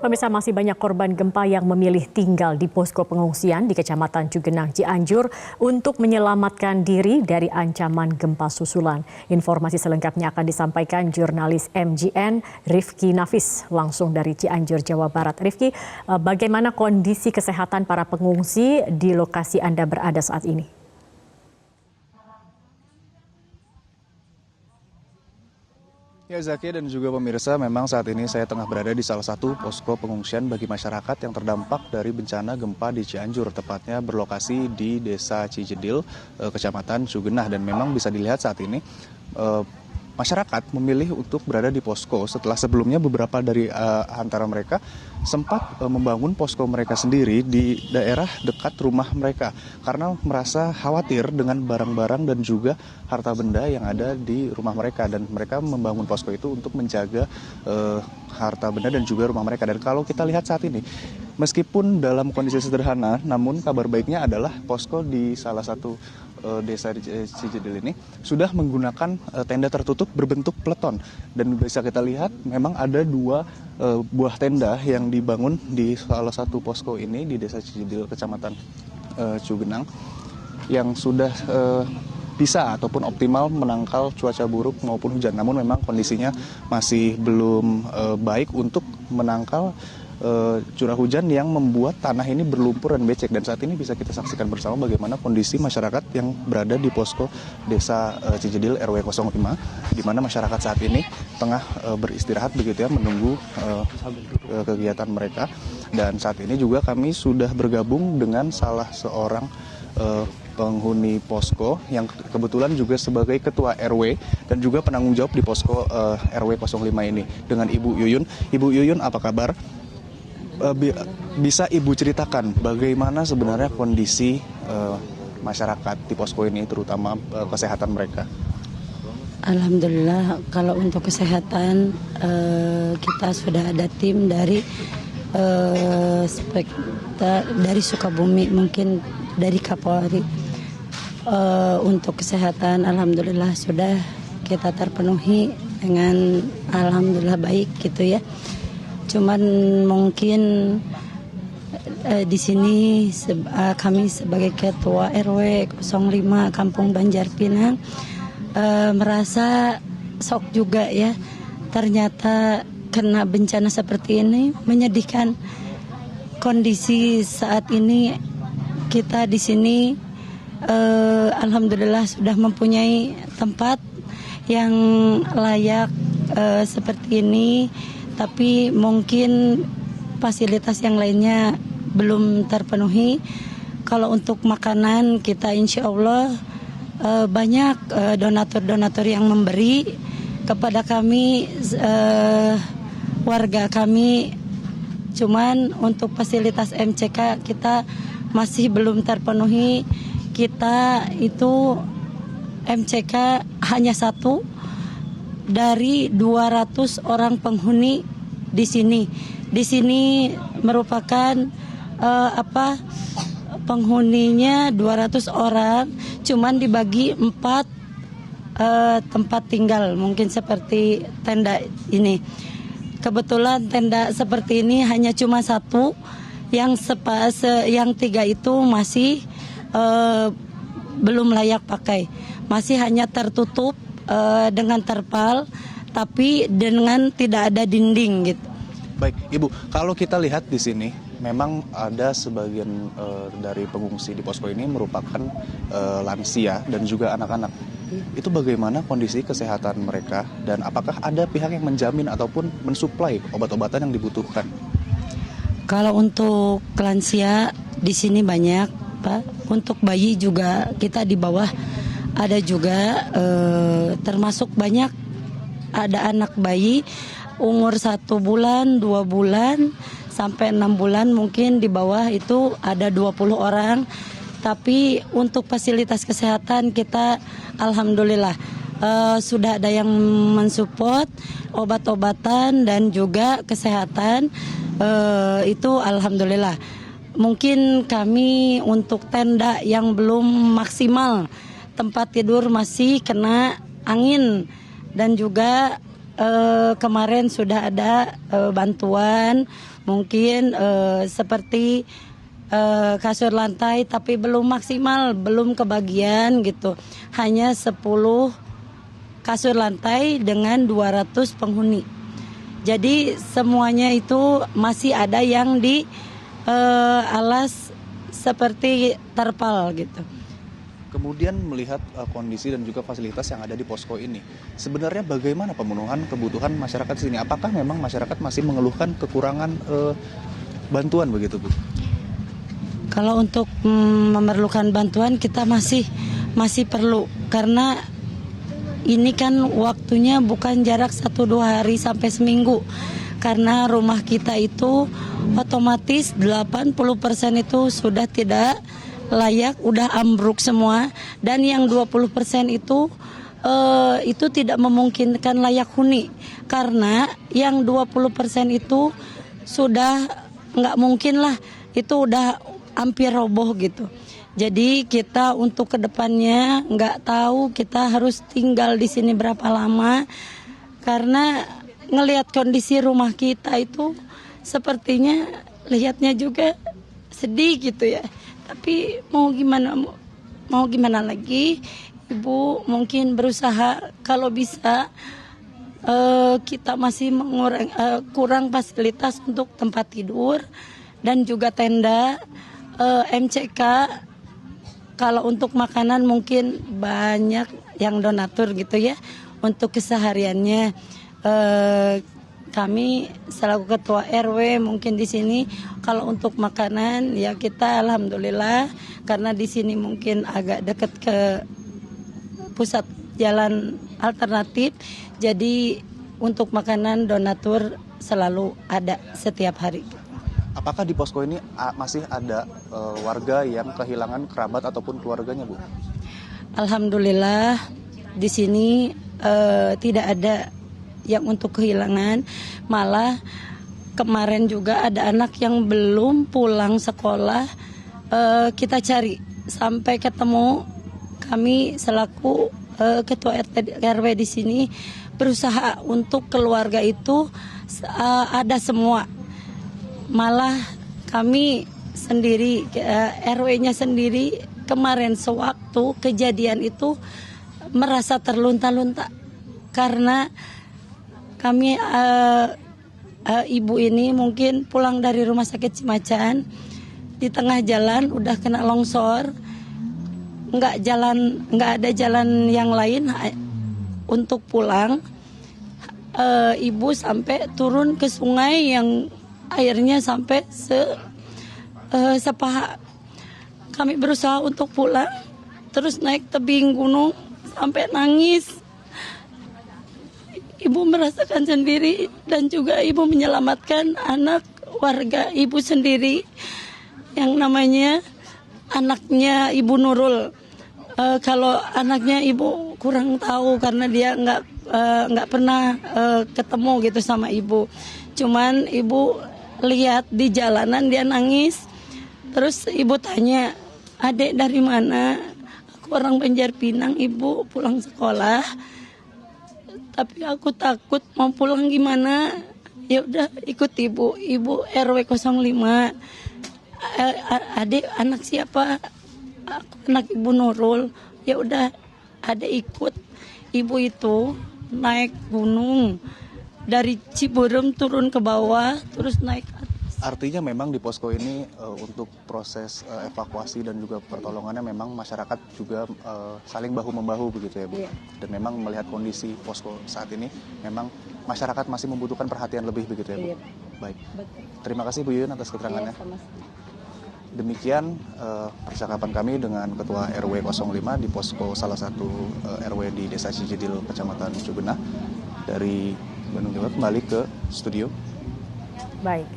Pemirsa, masih banyak korban gempa yang memilih tinggal di posko pengungsian di Kecamatan Cugenang, Cianjur untuk menyelamatkan diri dari ancaman gempa susulan. Informasi selengkapnya akan disampaikan jurnalis MGN Rifki Nafis langsung dari Cianjur, Jawa Barat. Rifki, bagaimana kondisi kesehatan para pengungsi di lokasi Anda berada saat ini? Ya, Zakia dan juga pemirsa, memang saat ini saya tengah berada di salah satu posko pengungsian bagi masyarakat yang terdampak dari bencana gempa di Cianjur, tepatnya berlokasi di Desa Cijedil, Kecamatan Cugenang. Dan memang bisa dilihat saat ini masyarakat memilih untuk berada di posko setelah sebelumnya beberapa dari antara mereka sempat membangun posko mereka sendiri di daerah dekat rumah mereka karena merasa khawatir dengan barang-barang dan juga harta benda yang ada di rumah mereka, dan mereka membangun posko itu untuk menjaga harta benda dan juga rumah mereka. Dan kalau kita lihat saat ini, meskipun dalam kondisi sederhana, namun kabar baiknya adalah posko di salah satu desa Cijedil ini sudah menggunakan tenda tertutup berbentuk peleton, dan bisa kita lihat memang ada dua buah tenda yang dibangun di salah satu posko ini di Desa Cijedil, Kecamatan Cugenang, yang sudah bisa ataupun optimal menangkal cuaca buruk maupun hujan. Namun memang kondisinya masih belum baik untuk menangkal curah hujan yang membuat tanah ini berlumpur dan becek. Dan saat ini bisa kita saksikan bersama bagaimana kondisi masyarakat yang berada di posko Desa Cijedil RW 05, di mana masyarakat saat ini tengah beristirahat begitu ya, menunggu kegiatan mereka. Dan saat ini juga kami sudah bergabung dengan salah seorang penghuni posko yang kebetulan juga sebagai ketua RW dan juga penanggung jawab di posko RW 05 ini, dengan Ibu Yuyun. Ibu Yuyun, apa kabar? Bisa Ibu ceritakan bagaimana sebenarnya kondisi masyarakat di posko ini, terutama kesehatan mereka? Alhamdulillah, kalau untuk kesehatan kita sudah ada tim dari dari Sukabumi, mungkin dari Kapolri. Untuk kesehatan alhamdulillah sudah kita terpenuhi dengan alhamdulillah baik gitu ya. Cuman mungkin di sini kami sebagai ketua RW 05 Kampung Banjarpinang merasa shock juga ya. Ternyata kena bencana seperti ini menyedihkan. Kondisi saat ini kita di sini alhamdulillah sudah mempunyai tempat yang layak seperti ini. Tapi mungkin fasilitas yang lainnya belum terpenuhi. Kalau untuk makanan kita insya Allah banyak donatur-donatur yang memberi kepada kami, warga kami. Cuman untuk fasilitas MCK kita masih belum terpenuhi. Kita itu MCK hanya satu dari 200 orang penghuni di sini. Di sini merupakan penghuninya 200 orang, cuman dibagi 4 tempat tinggal, mungkin seperti tenda ini. Kebetulan tenda seperti ini hanya cuma satu, yang 3 itu masih belum layak pakai, masih hanya tertutup dengan terpal, tapi dengan tidak ada dinding gitu. Baik, Ibu, kalau kita lihat di sini memang ada sebagian dari pengungsi di posko ini merupakan lansia dan juga anak-anak. Itu bagaimana kondisi kesehatan mereka, dan apakah ada pihak yang menjamin ataupun mensuplai obat-obatan yang dibutuhkan? Kalau untuk lansia di sini banyak, Pak. Untuk bayi juga kita di bawah ada juga, termasuk banyak ada anak bayi umur 1 bulan, 2 bulan, sampai 6 bulan, mungkin di bawah itu ada 20 orang. Tapi untuk fasilitas kesehatan kita alhamdulillah sudah ada yang mensupport obat-obatan dan juga kesehatan, itu alhamdulillah. Mungkin kami untuk tenda yang belum maksimal, tempat tidur masih kena angin, dan juga kemarin sudah ada bantuan mungkin seperti kasur lantai, tapi belum maksimal, belum kebagian gitu. Hanya 10 kasur lantai dengan 200 penghuni. Jadi semuanya itu masih ada yang di alas seperti terpal gitu. Kemudian melihat kondisi dan juga fasilitas yang ada di posko ini, sebenarnya bagaimana pemenuhan kebutuhan masyarakat di sini? Apakah memang masyarakat masih mengeluhkan kekurangan bantuan begitu, Bu? Kalau untuk memerlukan bantuan kita masih perlu, karena ini kan waktunya bukan jarak 1-2 hari sampai seminggu. Karena rumah kita itu otomatis 80% itu sudah tidak layak, udah ambruk semua, dan yang 20% itu tidak memungkinkan layak huni, karena yang 20% itu sudah nggak mungkin lah, itu udah hampir roboh gitu. Jadi kita untuk kedepannya nggak tahu kita harus tinggal di sini berapa lama, karena ngelihat kondisi rumah kita itu sepertinya lihatnya juga sedih gitu ya. Tapi mau gimana lagi, Ibu mungkin berusaha kalau bisa kita masih kurang fasilitas untuk tempat tidur dan juga tenda, MCK. Kalau untuk makanan mungkin banyak yang donatur gitu ya untuk kesehariannya. Kami selaku ketua RW mungkin di sini kalau untuk makanan ya kita alhamdulillah, karena di sini mungkin agak dekat ke pusat jalan alternatif, jadi untuk makanan donatur selalu ada setiap hari. Apakah di posko ini masih ada warga yang kehilangan kerabat ataupun keluarganya, Bu? Alhamdulillah di sini tidak ada yang untuk kehilangan, malah kemarin juga ada anak yang belum pulang sekolah, kita cari sampai ketemu. Kami selaku ketua RT RW di sini berusaha untuk keluarga itu ada semua, malah kami sendiri RW-nya sendiri kemarin sewaktu kejadian itu merasa terlunta-lunta, karena kami ibu ini mungkin pulang dari rumah sakit Cimacan, di tengah jalan udah kena longsor, nggak ada jalan yang lain untuk pulang. Ibu sampai turun ke sungai yang airnya sampai sepaha. Kami berusaha untuk pulang, terus naik tebing gunung sampai nangis. Ibu merasakan sendiri dan juga ibu menyelamatkan anak warga ibu sendiri yang namanya anaknya Ibu Nurul. Kalau anaknya ibu kurang tahu karena dia nggak pernah ketemu gitu sama ibu. Cuman ibu lihat di jalanan dia nangis. Terus ibu tanya, "Adek dari mana?" "Aku orang Banjarpinang, Ibu, pulang sekolah. Tapi aku takut mau pulang gimana." Ya udah ikut ibu RW 05. "Adik anak siapa?" "Aku anak Ibu Nurul." Ya udah ada ikut. Ibu itu naik gunung dari Ciberem turun ke bawah terus naik. Artinya memang di posko ini untuk proses evakuasi dan juga pertolongannya memang masyarakat juga saling bahu-membahu begitu ya, Bu? Iya. Dan memang melihat kondisi posko saat ini memang masyarakat masih membutuhkan perhatian lebih begitu ya, Bu? Iya. Baik. Betul. Terima kasih Bu Yuyun atas keterangannya. Iya, demikian percakapan kami dengan Ketua RW 05 di posko salah satu RW di Desa Cijedil, Kecamatan Cugenah. Dari Bandung Jawa kembali ke studio. Baik.